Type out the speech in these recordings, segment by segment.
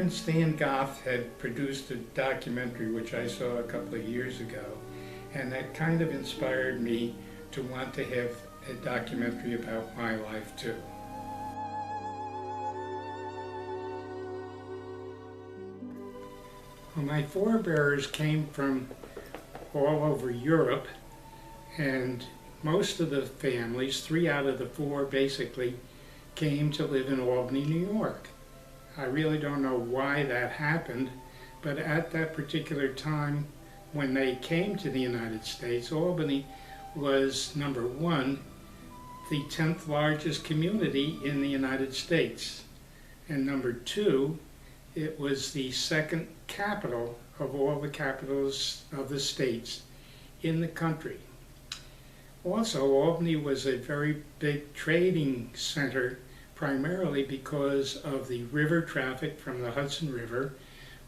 friend Stan Goff had produced a documentary which I saw a couple of years ago, and that kind of inspired me to want to have a documentary about my life too. Well, my forebears came from all over Europe, and most of the families, 3 out of the 4 basically, came to live in Albany, New York. I really don't know why that happened, but at that particular time when they came to the United States, Albany was, number 1, the 10th largest community in the United States, and number 2, it was the 2nd capital of all the capitals of the states in the country. Also, Albany was a very big trading center, primarily because of the river traffic from the Hudson River,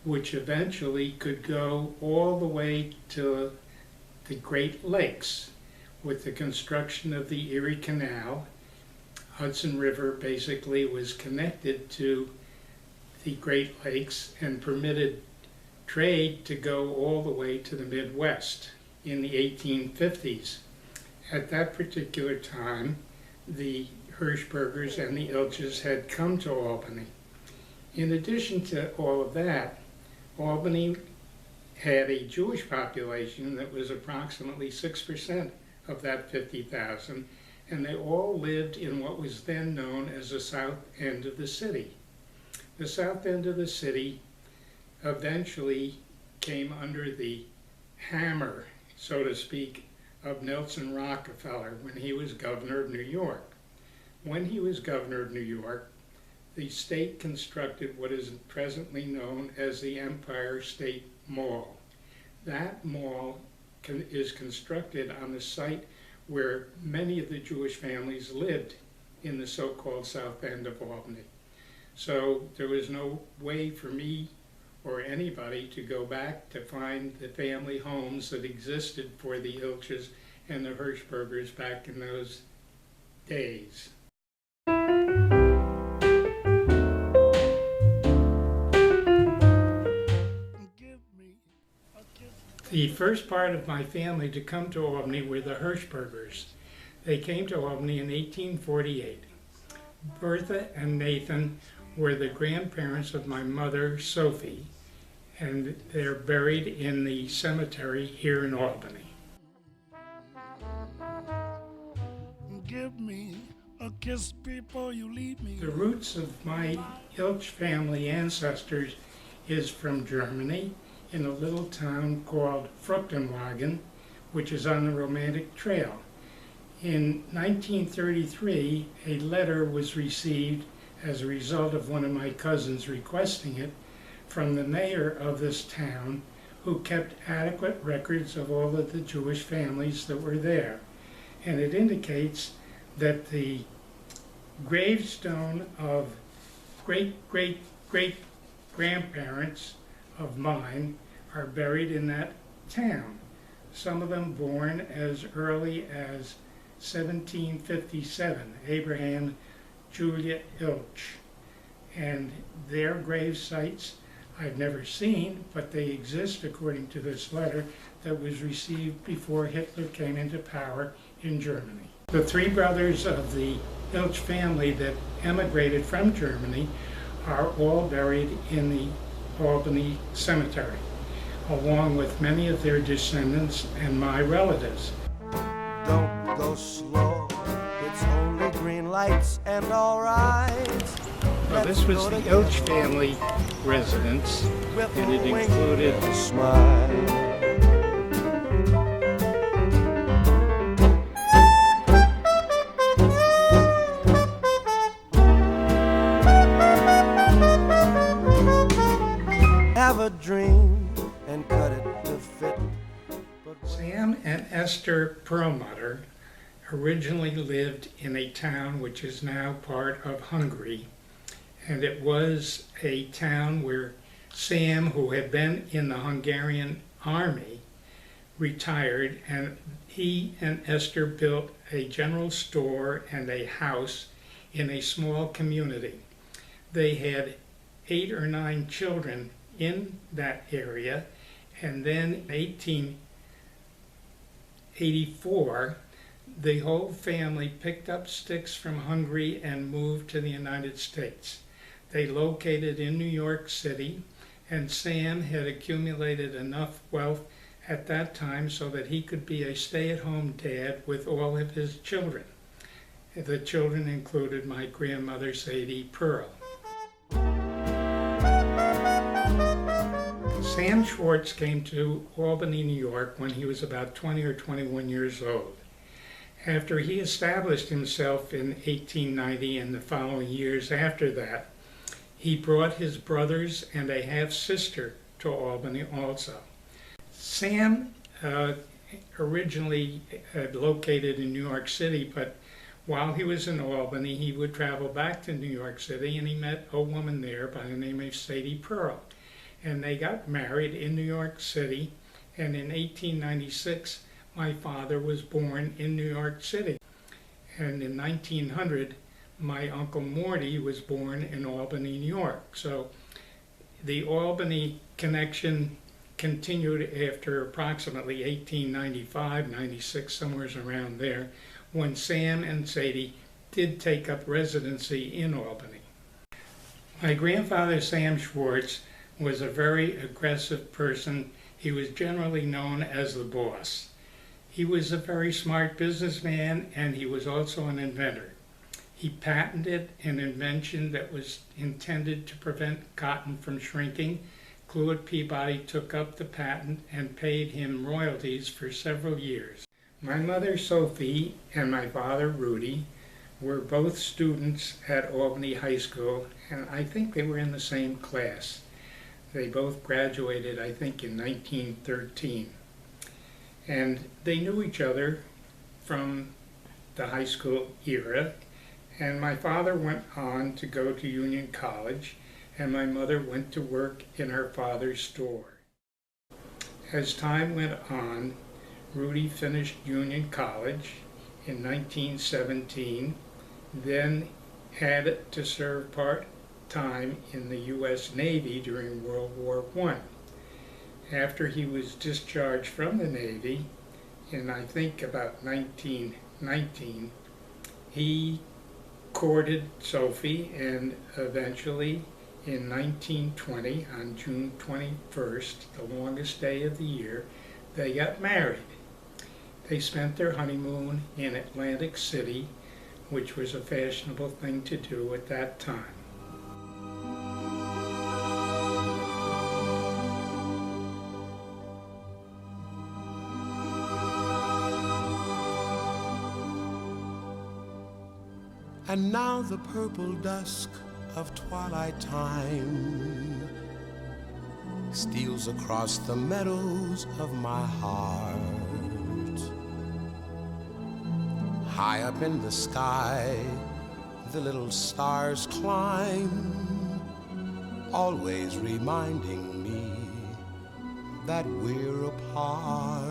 which eventually could go all the way to the Great Lakes. With the construction of the Erie Canal, Hudson River basically was connected to the Great Lakes and permitted trade to go all the way to the Midwest in the 1850s. At that particular time, the Hirschbergers and the Ilches had come to Albany. In addition to all of that, Albany had a Jewish population that was approximately 6% of that 50,000, and they all lived in what was then known as the south end of the city. The south end of the city eventually came under the hammer, so to speak, of Nelson Rockefeller when he was governor of New York. When he was governor of New York, the state constructed what is presently known as the Empire State Mall. That mall is constructed on the site where many of the Jewish families lived in the so-called south end of Albany. So there was no way for me or anybody to go back to find the family homes that existed for the Ilches and the Hirschbergers back in those days. The first part of my family to come to Albany were the Hirschbergers. They came to Albany in 1848. Bertha and Nathan were the grandparents of my mother, Sophie, and they're buried in the cemetery here in Albany. Give me a kiss before you leave me. The roots of my Ilch family ancestors is from Germany, in a little town called Fruchtenwagen, which is on the Romantic Trail. In 1933, a letter was received as a result of one of my cousins requesting it from the mayor of this town, who kept adequate records of all of the Jewish families that were there. And it indicates that the gravestone of great-great-great-grandparents of mine are buried in that town. Some of them born as early as 1757, Abraham Julia Ilch. And their grave sites I've never seen, but they exist according to this letter that was received before Hitler came into power in Germany. The 3 brothers of the Ilch family that emigrated from Germany are all buried in the Albany Cemetery, along with many of their descendants and my relatives. Don't go slow, it's only green lights and all right. Well, this was the Ilch family residence, and it included a smile. Have a dream and cut it to fit. Sam and Esther Perlmutter originally lived in a town which is now part of Hungary, and it was a town where Sam, who had been in the Hungarian army, retired, and he and Esther built a general store and a house in a small community. They had 8 or 9 children in that area, and then in 1884, the whole family picked up sticks from Hungary and moved to the United States. They located in New York City, and Sam had accumulated enough wealth at that time so that he could be a stay-at-home dad with all of his children. The children included my grandmother, Sadie Pearl. Sam Schwartz came to Albany, New York when he was about 20 or 21 years old. After he established himself in 1890 and the following years after that, he brought his brothers and a half-sister to Albany also. Sam originally located in New York City, but while he was in Albany, he would travel back to New York City, and he met a woman there by the name of Sadie Pearl. And they got married in New York City, and in 1896, my father was born in New York City. And in 1900, my Uncle Morty was born in Albany, New York. So the Albany connection continued after approximately 1895, 96, somewhere around there, when Sam and Sadie did take up residency in Albany. My grandfather, Sam Schwartz, was a very aggressive person. He was generally known as the boss. He was a very smart businessman, and he was also an inventor. He patented an invention that was intended to prevent cotton from shrinking. Clewood Peabody took up the patent and paid him royalties for several years. My mother, Sophie, and my father, Rudy, were both students at Albany High School, and I think they were in the same class. They both graduated, I think, in 1913. And they knew each other from the high school era, and my father went on to go to Union College, and my mother went to work in her father's store. As time went on, Rudy finished Union College in 1917, then had to serve part-time in the U.S. Navy during World War I. After he was discharged from the Navy, in I think about 1919, he courted Sophie, and eventually in 1920, on June 21st, the longest day of the year, they got married. They spent their honeymoon in Atlantic City, which was a fashionable thing to do at that time. And now the purple dusk of twilight time steals across the meadows of my heart. High up in the sky, the little stars climb, always reminding me that we're apart.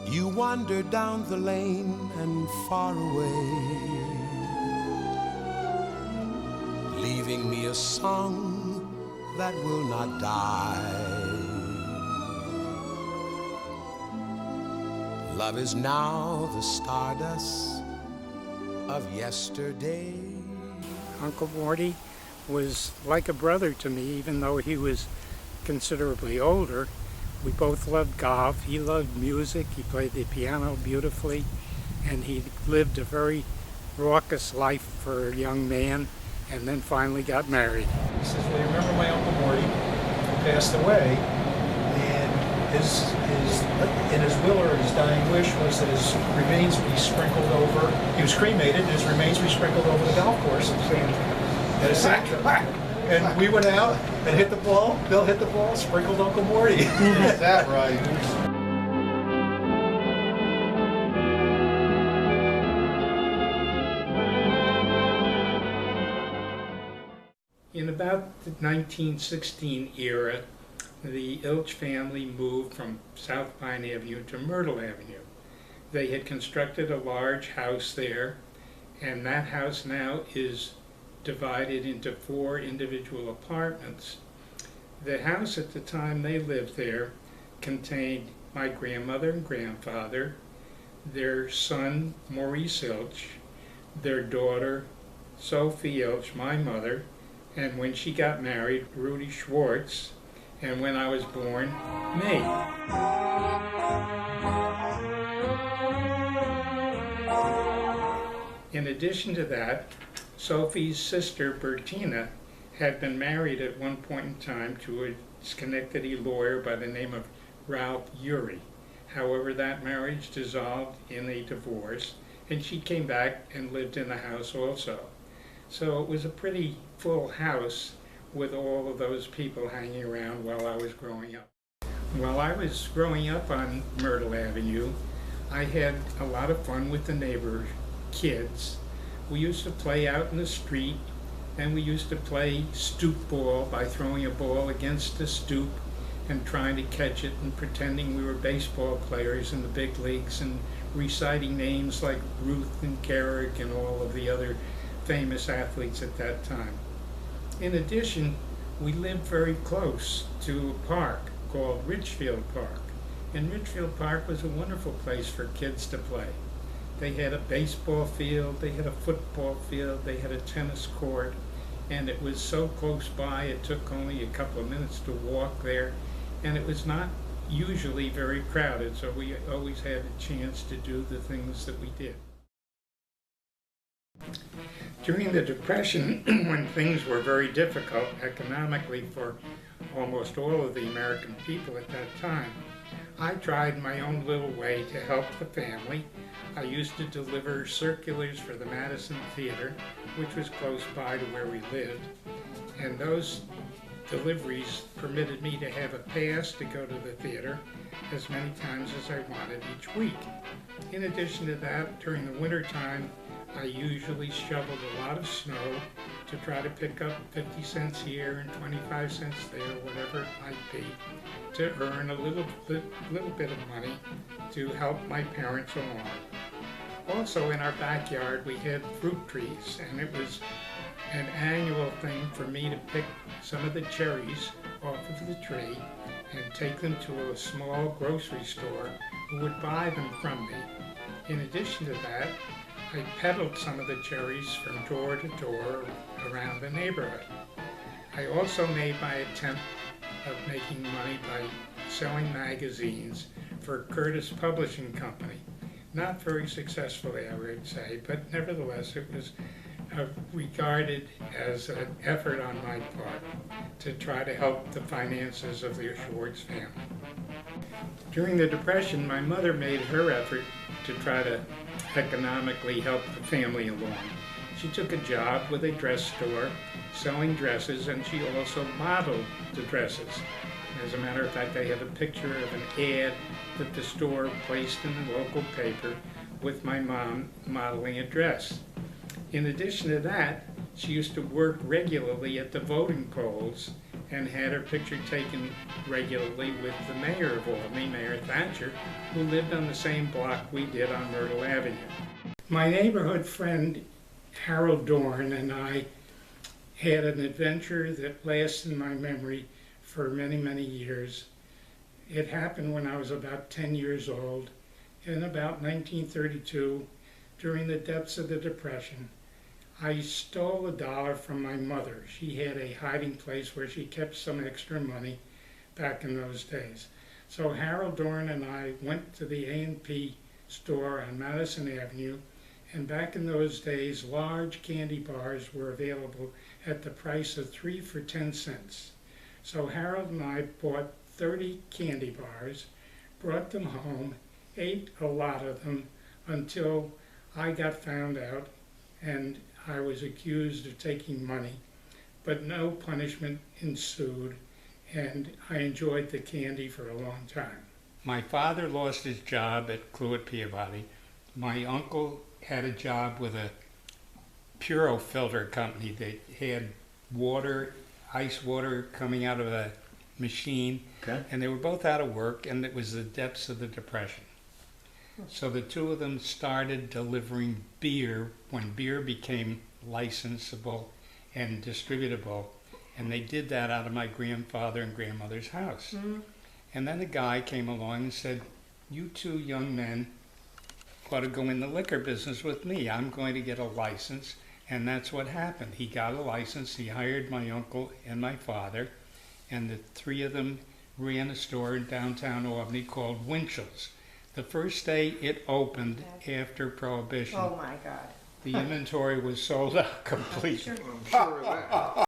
You wander down the lane and far away, leaving me a song that will not die. Love is now the stardust of yesterday. Uncle Morty was like a brother to me, even though he was considerably older. We both loved golf. He loved music. He played the piano beautifully, and he lived a very raucous life for a young man, and then finally got married. He says, well, you remember my Uncle Morty who passed away, and his will or his dying wish was that his remains be sprinkled over, he was cremated, and his remains be sprinkled over the golf course at a sanctuary. And we went out and hit the ball, Bill hit the ball, sprinkled Uncle Morty. Is that right? In about the 1916 era, the Ilch family moved from South Pine Avenue to Myrtle Avenue. They had constructed a large house there, and that house now is divided into 4 individual apartments. The house at the time they lived there contained my grandmother and grandfather, their son Maurice Ilch, their daughter Sophie Ilch, my mother, and when she got married, Rudy Schwartz, and when I was born, me. In addition to that, Sophie's sister Bertina had been married at one point in time to a Schenectady lawyer by the name of Ralph Urey. However, that marriage dissolved in a divorce, and she came back and lived in the house also. So it was a pretty full house with all of those people hanging around while I was growing up. While I was growing up on Myrtle Avenue, I had a lot of fun with the neighbor kids. We used to play out in the street, and we used to play stoop ball by throwing a ball against the stoop and trying to catch it and pretending we were baseball players in the big leagues and reciting names like Ruth and Gehrig and all of the other famous athletes at that time. In addition, we lived very close to a park called Richfield Park. And Richfield Park was a wonderful place for kids to play. They had a baseball field, they had a football field, they had a tennis court, and it was so close by it took only a couple of minutes to walk there, and it was not usually very crowded, so we always had a chance to do the things that we did. During the Depression, when things were very difficult economically for almost all of the American people at that time, I tried my own little way to help the family. I used to deliver circulars for the Madison Theater, which was close by to where we lived, and those deliveries permitted me to have a pass to go to the theater as many times as I wanted each week. In addition to that, during the winter time, I usually shoveled a lot of snow to try to pick up 50 cents here and 25 cents there, whatever it might be, to earn a little bit of money to help my parents along. Also in our backyard we had fruit trees, and it was an annual thing for me to pick some of the cherries off of the tree and take them to a small grocery store who would buy them from me. In addition to that, I peddled some of the cherries from door to door around the neighborhood. I also made my attempt of making money by selling magazines for Curtis Publishing Company. Not very successfully, I would say, but nevertheless it was regarded as an effort on my part to try to help the finances of the Schwartz family. During the Depression, my mother made her effort to try to economically help the family along. She took a job with a dress store selling dresses, and she also modeled the dresses. As a matter of fact, I have a picture of an ad that the store placed in the local paper with my mom modeling a dress. In addition to that, she used to work regularly at the voting polls and had her picture taken regularly with the mayor of Albany, Mayor Thatcher, who lived on the same block we did on Myrtle Avenue. My neighborhood friend Harold Dorn and I had an adventure that lasts in my memory for many, many years. It happened when I was about 10 years old in about 1932, during the depths of the Depression. I stole $1 from my mother. She had a hiding place where she kept some extra money back in those days. So Harold Dorn and I went to the A&P store on Madison Avenue, and back in those days, large candy bars were available at the price of 3 for 10 cents. So Harold and I bought 30 candy bars, brought them home, ate a lot of them until I got found out and I was accused of taking money, but no punishment ensued, and I enjoyed the candy for a long time. My father lost his job at Cluett Peabody. My uncle had a job with a Puro filter company that had water, ice water coming out of a machine, and they were both out of work, and it was the depths of the Depression. So the two of them started delivering beer when beer became licensable and distributable. And they did that out of my grandfather and grandmother's house. And then a guy came along and said, "You two young men ought to go in the liquor business with me. I'm going to get a license." And that's what happened. He got a license. He hired my uncle and my father, and the three of them ran a store in downtown Albany called Winchell's. The first day it opened after Prohibition, Oh my God. the inventory was sold out completely. I'm sure of that.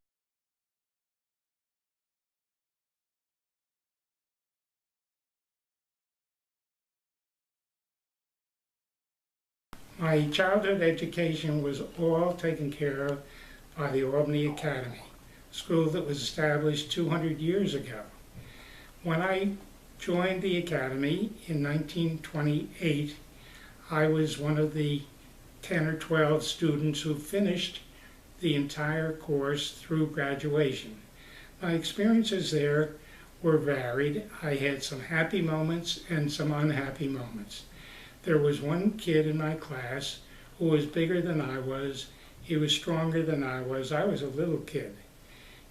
My childhood education was all taken care of by the Albany Academy, a school that was established 200 years ago. When I joined the Academy in 1928, I was one of the 10 or 12 students who finished the entire course through graduation. My experiences there were varied. I had some happy moments and some unhappy moments. There was one kid in my class who was bigger than I was. He was stronger than I was. I was a little kid.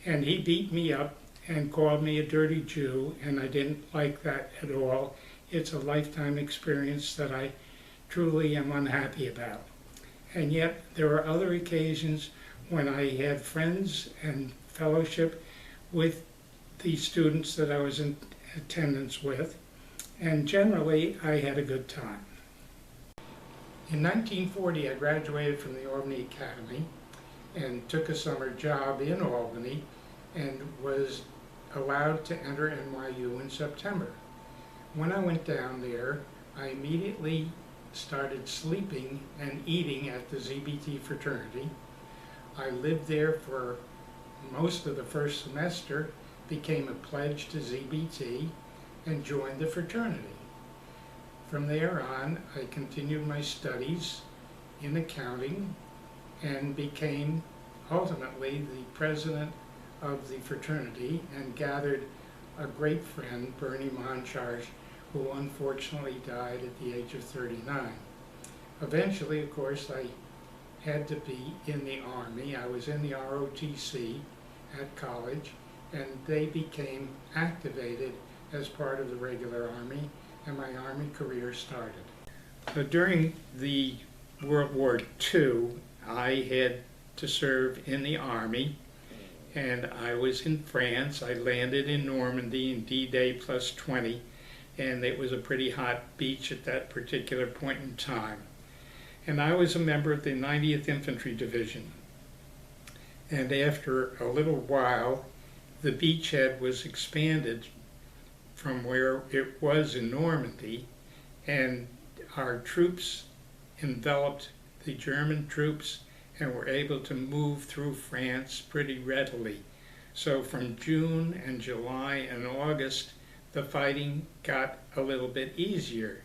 And he beat me up and called me a dirty Jew, and I didn't like that at all. It's a lifetime experience that I truly am unhappy about. And yet there were other occasions when I had friends and fellowship with the students that I was in attendance with, and generally I had a good time. In 1940, I graduated from the Albany Academy and took a summer job in Albany and was allowed to enter NYU in September. When I went down there, I immediately started sleeping and eating at the ZBT fraternity. I lived there for most of the first semester, became a pledge to ZBT, and joined the fraternity. From there on, I continued my studies in accounting and became ultimately the president of the fraternity and gathered a great friend, Bernie Moncharge, who unfortunately died at the age of 39. Eventually, of course, I had to be in the Army. I was in the ROTC at college, and they became activated as part of the regular Army, and my Army career started. So during the World War II, I had to serve in the Army, and I was in France. I landed in Normandy in D-Day plus 20, and it was a pretty hot beach at that particular point in time. And I was a member of the 90th Infantry Division. And after a little while, the beachhead was expanded from where it was in Normandy, and our troops enveloped the German troops and were able to move through France pretty readily. So from June and July and August, the fighting got a little bit easier.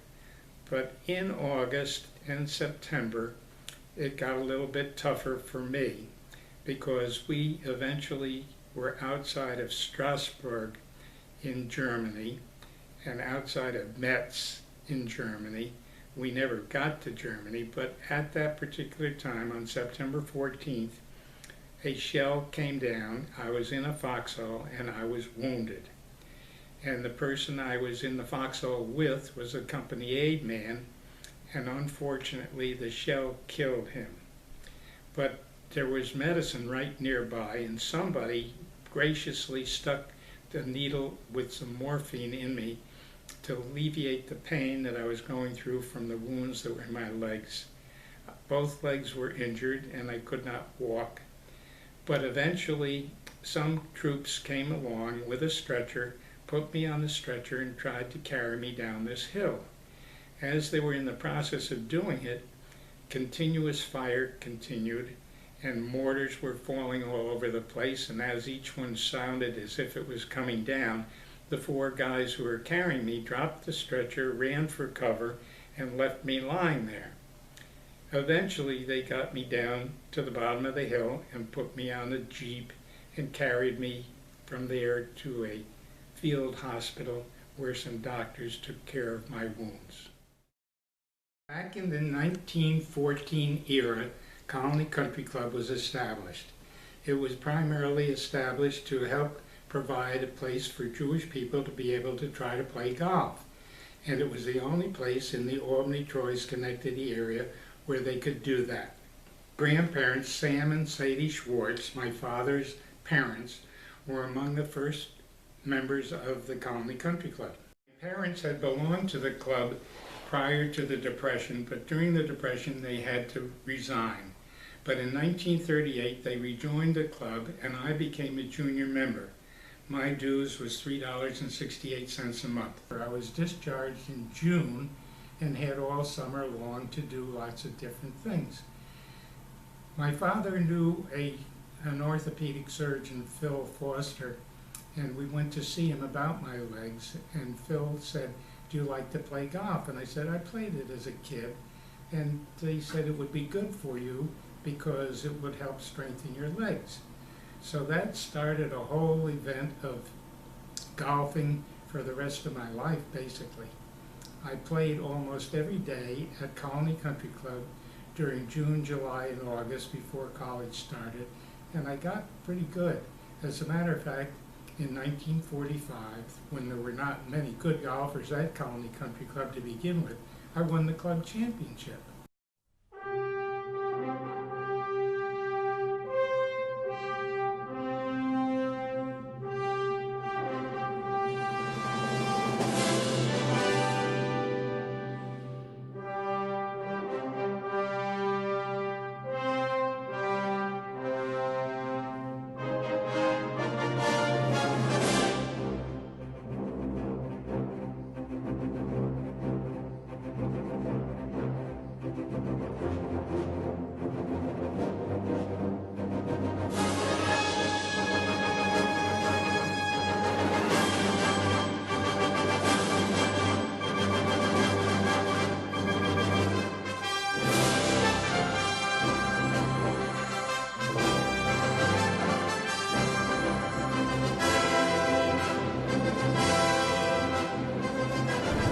But in August and September, it got a little bit tougher for me because we eventually were outside of Strasbourg in Germany and outside of Metz in Germany. We never got to Germany, but at that particular time, on September 14th, a shell came down. I was in a foxhole and I was wounded. And the person I was in the foxhole with was a company aide man, and unfortunately the shell killed him. But there was medicine right nearby, and somebody graciously stuck the needle with some morphine in me to alleviate the pain that I was going through from the wounds that were in my legs. Both legs were injured and I could not walk. But eventually some troops came along with a stretcher, put me on the stretcher and tried to carry me down this hill. As they were in the process of doing it, continuous fire continued and mortars were falling all over the place, and as each one sounded as if it was coming down, the four guys who were carrying me dropped the stretcher, ran for cover, and left me lying there. Eventually they got me down to the bottom of the hill and put me on a jeep and carried me from there to a field hospital where some doctors took care of my wounds. Back in the 1914 era, Colony Country Club was established. It was primarily established to help provide a place for Jewish people to be able to try to play golf. And it was the only place in the Albany, Troy, Schenectady area where they could do that. Grandparents, Sam and Sadie Schwartz, my father's parents, were among the first members of the Colony Country Club. My parents had belonged to the club prior to the Depression, but during the Depression they had to resign. But in 1938 they rejoined the club and I became a junior member. My dues was $3.68 a month. I was discharged in June and had all summer long to do lots of different things. My father knew an orthopedic surgeon, Phil Foster, and we went to see him about my legs, and Phil said, "Do you like to play golf?" And I said, "I played it as a kid." And he said it would be good for you because it would help strengthen your legs. So that started a whole event of golfing for the rest of my life, basically. I played almost every day at Colony Country Club during June, July, and August before college started, and I got pretty good. As a matter of fact, in 1945, when there were not many good golfers at Colony Country Club to begin with, I won the club championship.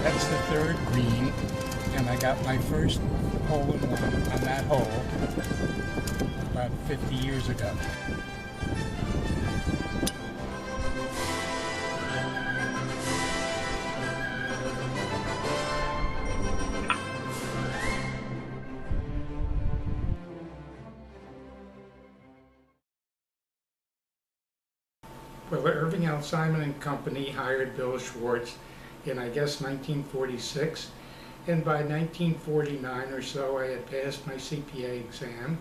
That's the third green, and I got my first hole-in-one on that hole about 50 years ago. Well, Irving L. Simon and Company hired Bill Schwartz in, I guess, 1946, and by 1949 or so I had passed my CPA exam,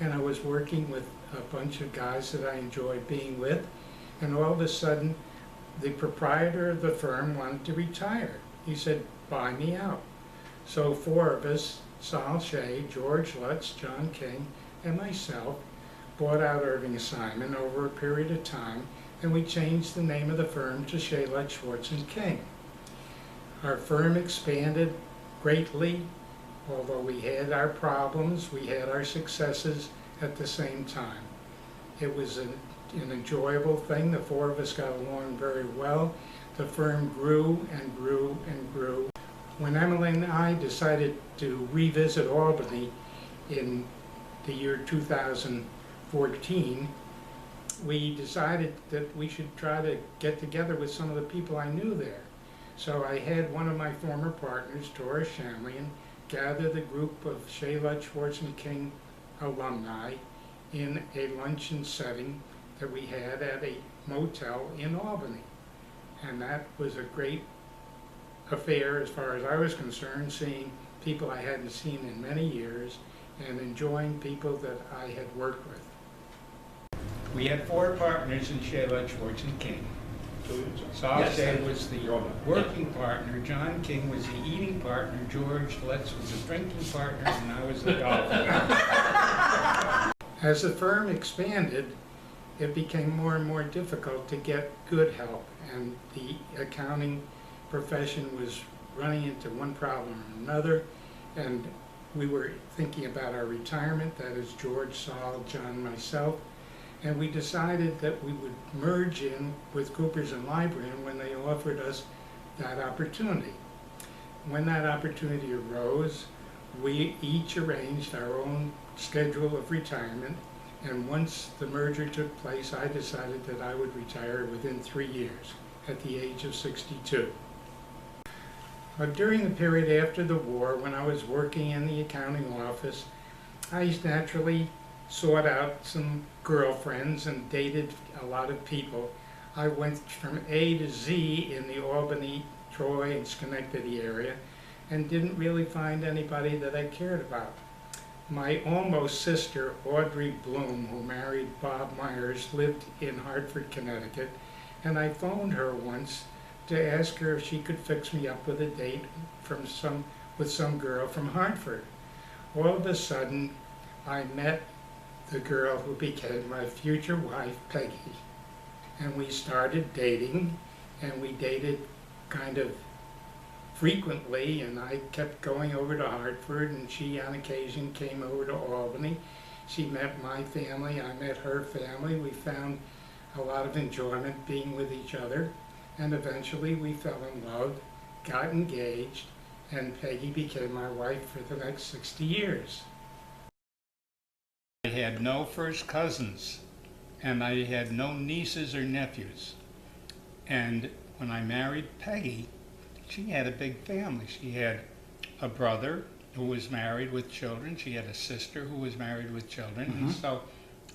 and I was working with a bunch of guys that I enjoyed being with, and all of a sudden the proprietor of the firm wanted to retire. He said, "Buy me out." So four of us, Sal Shea, George Lutz, John King, and myself, bought out Irving Simon over a period of time, and we changed the name of the firm to Shea, Lutz, Schwartz & King. Our firm expanded greatly. Although we had our problems, we had our successes at the same time. It was an enjoyable thing. The four of us got along very well. The firm grew and grew and grew. When Emily and I decided to revisit Albany in the year 2014, we decided that we should try to get together with some of the people I knew there. So I had one of my former partners, Doris Shamlian, gather the group of Shea, Lutz, Schwartz & King alumni in a luncheon setting that we had at a motel in Albany. And that was a great affair as far as I was concerned, seeing people I hadn't seen in many years and enjoying people that I had worked with. We had four partners in Shea, Lutz, Schwartz & King. Sal Shea was the working partner, John King was the eating partner, George Lutz was the drinking partner, and I was the golfer. As the firm expanded, it became more and more difficult to get good help, and the accounting profession was running into one problem or another, and we were thinking about our retirement, that is George, Sal, John, myself, and we decided that we would merge in with Coopers and Lybrand when they offered us that opportunity. When that opportunity arose, we each arranged our own schedule of retirement, And once the merger took place, I decided that I would retire within 3 years at the age of 62. But during the period after the war, when I was working in the accounting office, I naturally sought out some girlfriends and dated a lot of people. I went from A to Z in the Albany, Troy, and Schenectady area and didn't really find anybody that I cared about. My almost sister, Audrey Bloom, who married Bob Myers, lived in Hartford, Connecticut, and I phoned her once to ask her if she could fix me up with a date with some girl from Hartford. All of a sudden, I met the girl who became my future wife, Peggy, and we started dating, and we dated kind of frequently, and I kept going over to Hartford, and she on occasion came over to Albany. She met my family, I met her family. We found a lot of enjoyment being with each other, and eventually we fell in love, got engaged, and Peggy became my wife for the next 60 years. I had no first cousins, and I had no nieces or nephews. And when I married Peggy, she had a big family. She had a brother who was married with children. She had a sister who was married with children. And so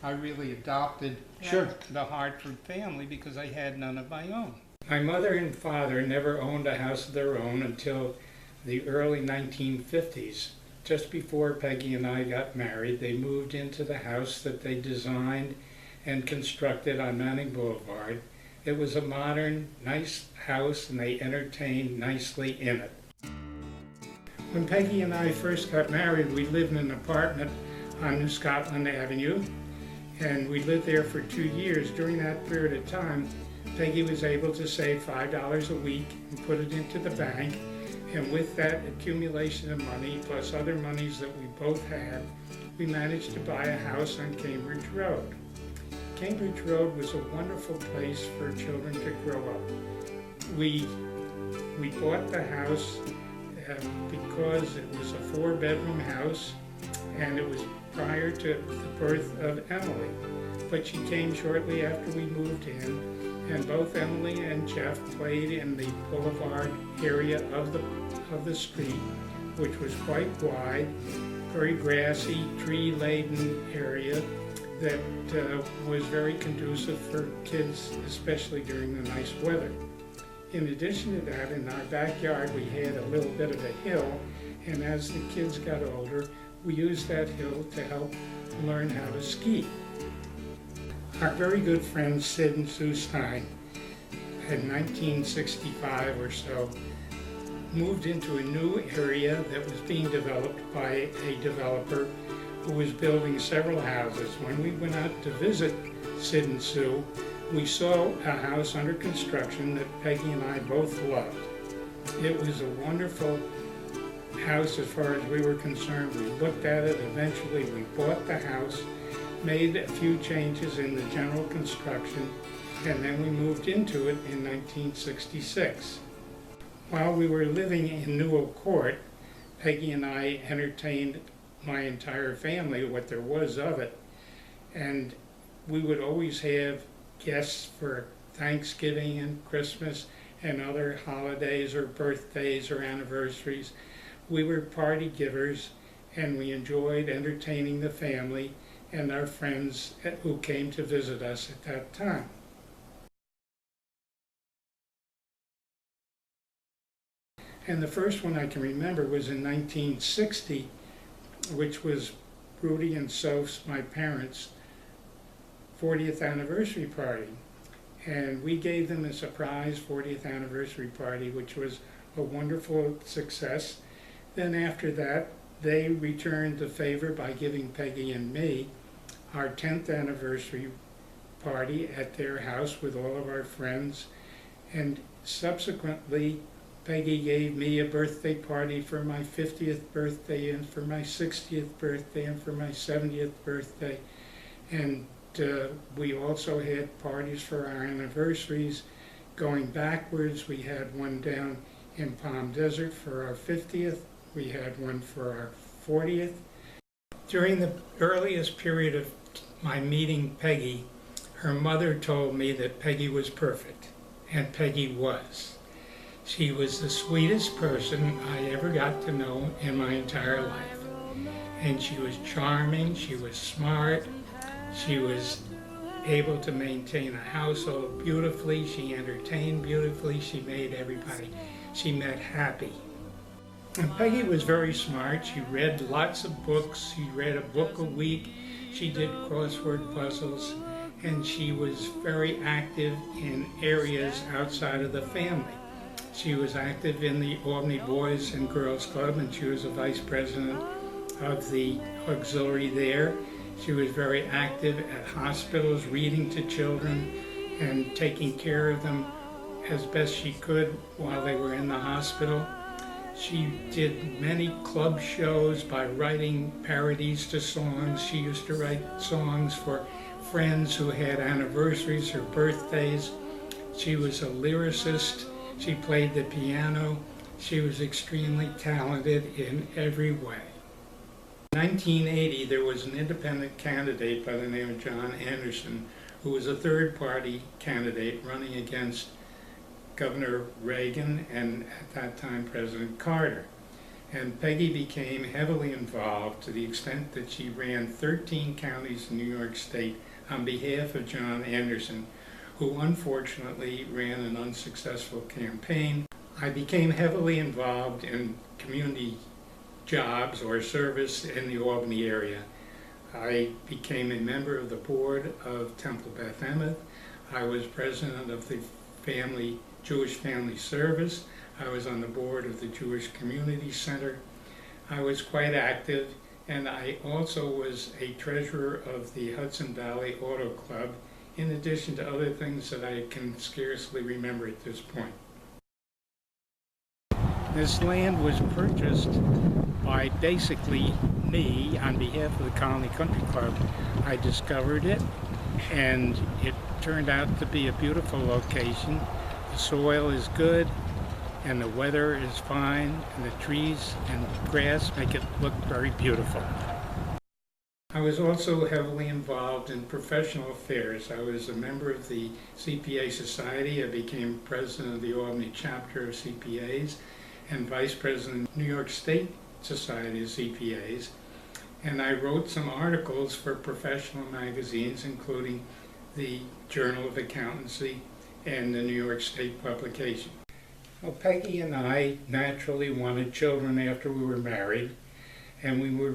I really adopted the Hartford family because I had none of my own. My mother and father never owned a house of their own until the early 1950s. Just before Peggy and I got married, they moved into the house that they designed and constructed on Manning Boulevard. It was a modern, nice house, and they entertained nicely in it. When Peggy and I first got married, we lived in an apartment on New Scotland Avenue, and we lived there for 2 years. During that period of time, Peggy was able to save $5 a week and put it into the bank, and with that accumulation of money, plus other monies that we both had, we managed to buy a house on Cambridge Road. Cambridge Road was a wonderful place for children to grow up. We bought the house because it was a 4-bedroom house, and it was prior to the birth of Emily. But she came shortly after we moved in, and both Emily and Jeff played in the boulevard area of the street, which was quite wide, very grassy, tree-laden area that was very conducive for kids, especially during the nice weather. In addition to that, in our backyard we had a little bit of a hill, and as the kids got older, we used that hill to help learn how to ski. Our very good friends Sid and Sue Stein, in 1965 or so, moved into a new area that was being developed by a developer who was building several houses. When we went out to visit Sid and Sue, we saw a house under construction that Peggy and I both loved. It was a wonderful house as far as we were concerned. We looked at it, eventually we bought the house, made a few changes in the general construction, and then we moved into it in 1966. While we were living in Newell Court, Peggy and I entertained my entire family, what there was of it, and we would always have guests for Thanksgiving and Christmas and other holidays or birthdays or anniversaries. We were party givers, and we enjoyed entertaining the family and our friends who came to visit us at that time. And the first one I can remember was in 1960, which was Rudy and Soph's, my parents' 40th anniversary party. And we gave them a surprise 40th anniversary party, which was a wonderful success. Then after that, they returned the favor by giving Peggy and me our 10th anniversary party at their house with all of our friends. And subsequently, Peggy gave me a birthday party for my 50th birthday and for my 60th birthday and for my 70th birthday. And we also had parties for our anniversaries. Going backwards, we had one down in Palm Desert for our 50th. We had one for our 40th. During the earliest period of my meeting Peggy, her mother told me that Peggy was perfect, and Peggy was. She was the sweetest person I ever got to know in my entire life. And she was charming, she was smart, she was able to maintain a household beautifully, she entertained beautifully, she made everybody she met happy. And Peggy was very smart. She read lots of books. She read a book a week. She did crossword puzzles, and she was very active in areas outside of the family. She was active in the Albany Boys and Girls Club, and she was a vice president of the auxiliary there. She was very active at hospitals, reading to children and taking care of them as best she could while they were in the hospital. She did many club shows by writing parodies to songs. She used to write songs for friends who had anniversaries or birthdays. She was a lyricist. She played the piano. She was extremely talented in every way. In 1980, there was an independent candidate by the name of John Anderson, who was a third-party candidate running against Governor Reagan and at that time President Carter. And Peggy became heavily involved to the extent that she ran 13 counties in New York State on behalf of John Anderson, who unfortunately ran an unsuccessful campaign. I became heavily involved in community jobs or service in the Albany area. I became a member of the board of Temple Beth Emeth. I was president of the Jewish Family Service. I was on the board of the Jewish Community Center. I was quite active, and I also was a treasurer of the Hudson Valley Auto Club, in addition to other things that I can scarcely remember at this point. This land was purchased by basically me on behalf of the Colony Country Club. I discovered it, and it turned out to be a beautiful location. The soil is good, and the weather is fine, and the trees and grass make it look very beautiful. I was also heavily involved in professional affairs. I was a member of the CPA Society. I became president of the Albany chapter of CPAs and vice president of the New York State Society of CPAs. And I wrote some articles for professional magazines, including the Journal of Accountancy and the New York State publication. Well, Peggy and I naturally wanted children after we were married, and we were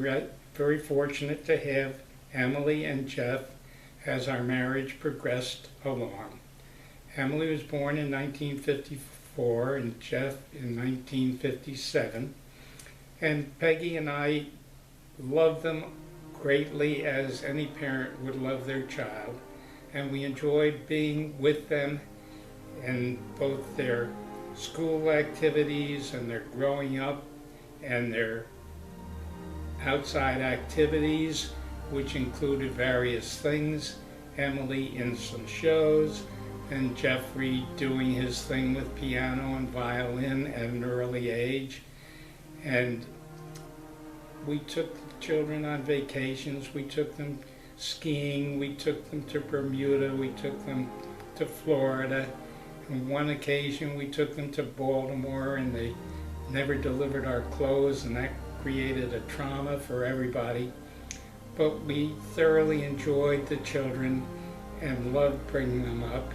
very fortunate to have Emily and Jeff as our marriage progressed along. Emily was born in 1954 and Jeff in 1957, and Peggy and I loved them greatly as any parent would love their child, and we enjoyed being with them in both their school activities and their growing up and their outside activities, which included various things. Emily in some shows, and Jeffrey doing his thing with piano and violin at an early age. And we took the children on vacations. We took them skiing. We took them to Bermuda. We took them to Florida. On one occasion we took them to Baltimore, and they never delivered our clothes, and that created a trauma for everybody. But we thoroughly enjoyed the children and loved bringing them up.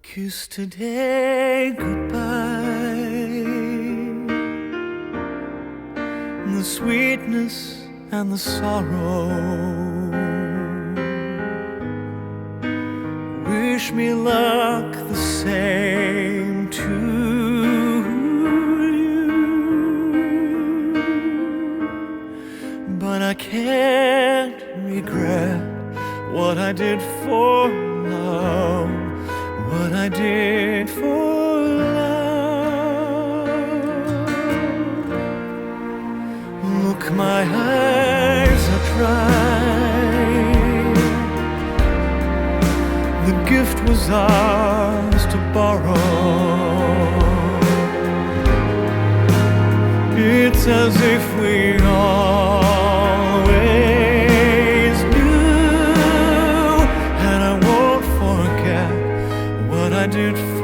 Kiss today goodbye, the sweetness and the sorrow. Wish me luck the same to you, but I can't regret what I did for love, what I did for love. Look, my eyes are dry. The gift was ours to borrow. It's as if we always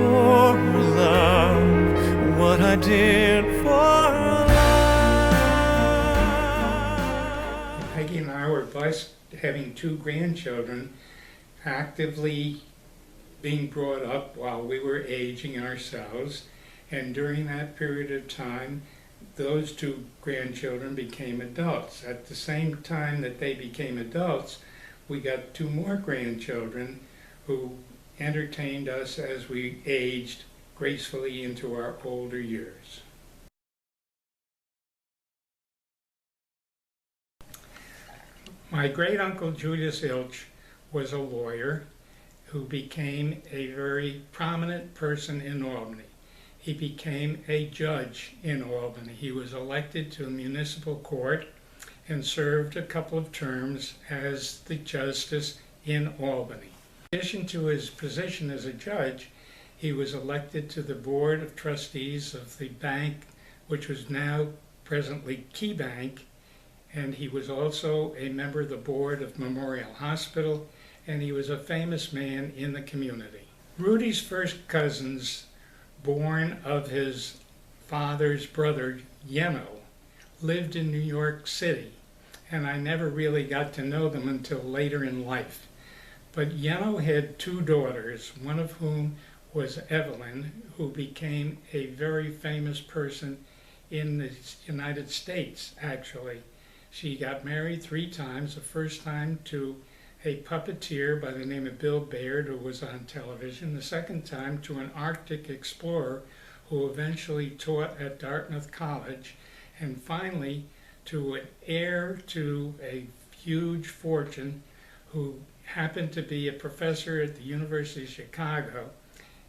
for love, what I did for love. Peggy and I were blessed having 2 grandchildren actively being brought up while we were aging ourselves, and during that period of time those 2 grandchildren became adults. At the same time that they became adults, we got 2 more grandchildren who entertained us as we aged gracefully into our older years. My great-uncle Julius Ilch was a lawyer who became a very prominent person in Albany. He became a judge in Albany. He was elected to a municipal court and served a couple of terms as the justice in Albany. In addition to his position as a judge, he was elected to the board of trustees of the bank, which was now presently Key Bank, and he was also a member of the board of Memorial Hospital, and he was a famous man in the community. Rudy's first cousins, born of his father's brother, Yeno, lived in New York City, and I never really got to know them until later in life. But Yeno had 2 daughters, one of whom was Evelyn, who became a very famous person in the United States, actually. She got married 3 times, the first time to a puppeteer by the name of Bill Baird, who was on television, the second time to an Arctic explorer who eventually taught at Dartmouth College, and finally to an heir to a huge fortune who happened to be a professor at the University of Chicago,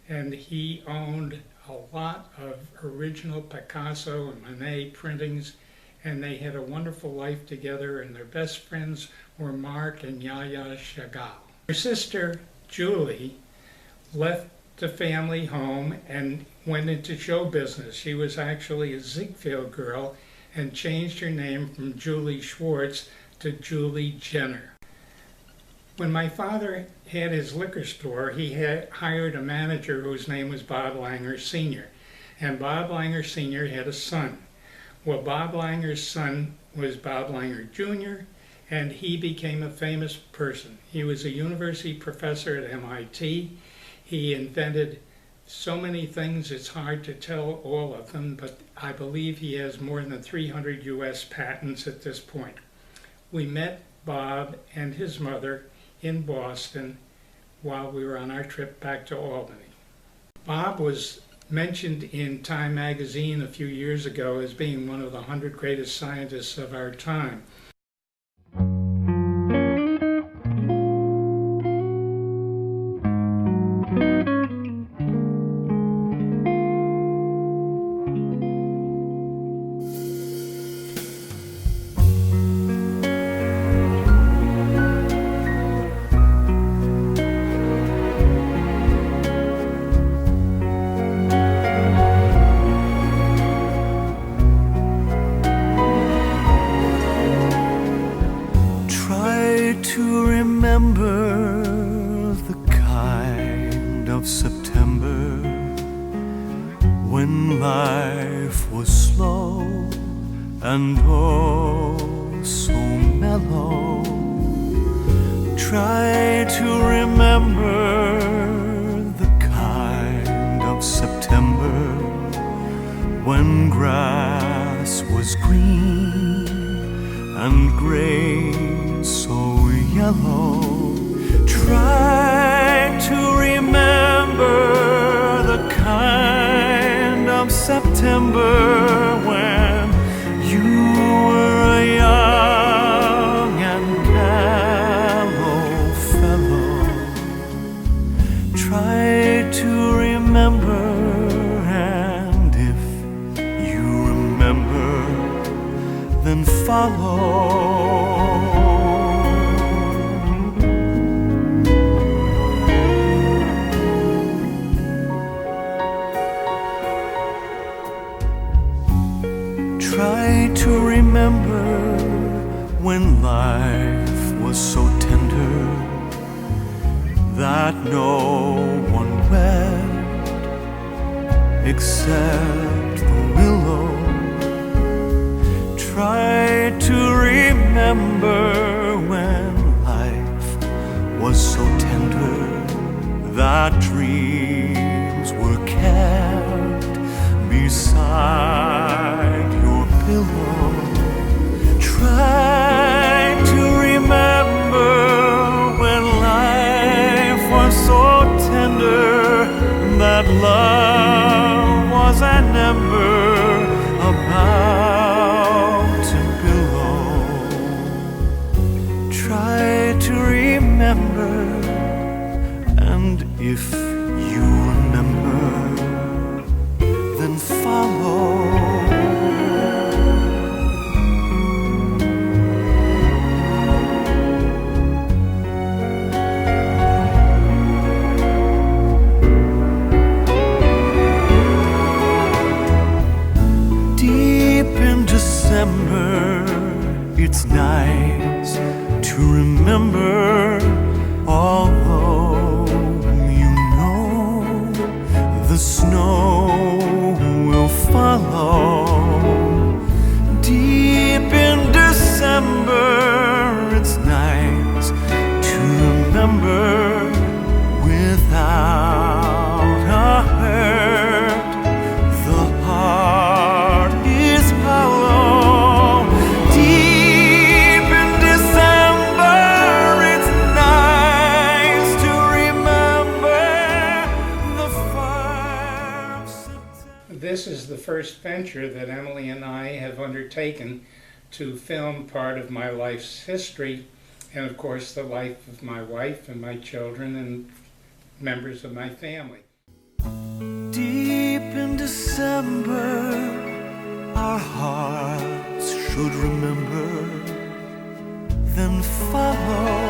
and he owned a lot of original Picasso and Monet printings, and they had a wonderful life together, and their best friends were Mark and Yaya Chagall. Her sister, Julie, left the family home and went into show business. She was actually a Ziegfeld girl and changed her name from Julie Schwartz to Julie Jenner. When my father had his liquor store, he had hired a manager whose name was Bob Langer Sr., and Bob Langer Sr. had a son. Well, Bob Langer's son was Bob Langer Jr., and he became a famous person. He was a university professor at MIT. He invented so many things, it's hard to tell all of them, but I believe he has more than 300 US patents at this point. We met Bob and his mother in Boston while we were on our trip back to Albany. Bob was mentioned in Time magazine a few years ago as being one of the 100 greatest scientists of our time. To remember the kind of September when life was slow and oh so mellow. Try to remember the kind of September when grass was green and grain so yellow. Try to remember the kind of September when you were a young and callow fellow. Try to remember, and if you remember, then follow. Try to remember when life was so tender that no one wept except the willow. Try to remember when life was so tender that dreams were kept beside your pillow. Try to remember when life was so tender that love was an ember about to billow. Try to remember, and if you remember, then follow. December, it's nice to remember, although you know the snow will follow. Deep in December, it's nice to remember without a hurt. The heart is hollow. Deep in December, it's nice to remember the fire of September. This is the first venture that Emily and I have undertaken to film part of my life's history, and of course the life of my wife and my children and members of my family. Deep in December, our hearts should remember, then follow.